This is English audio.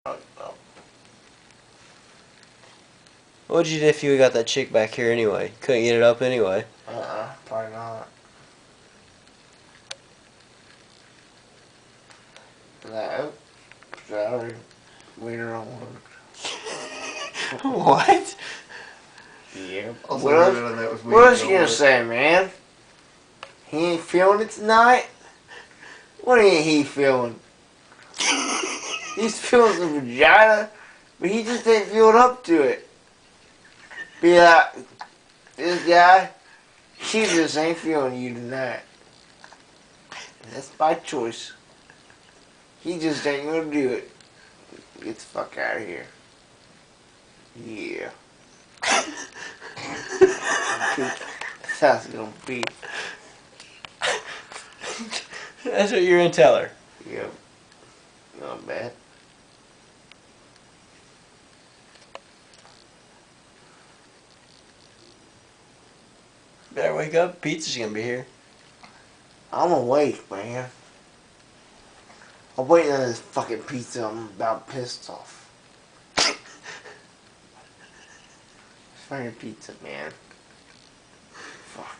What'd you do if you got that chick back here anyway? Couldn't get it up anyway. Probably not. No. Sorry. Wiener on What? Yeah. Also, What else you gonna say, man? He ain't feeling it tonight? What ain't he feeling? He's feeling some vagina, but he just ain't feeling up to it. Be like, this guy, he just ain't feeling you tonight. That's my choice. He just ain't gonna do it. Get the fuck out of here. Yeah. That's how it's gonna be. That's what you're gonna tell her. Yep. Not bad. Better wake up. Pizza's gonna be here. I'm awake, man. I'm waiting on this fucking pizza. I'm about pissed off. Fucking pizza, man. Fuck.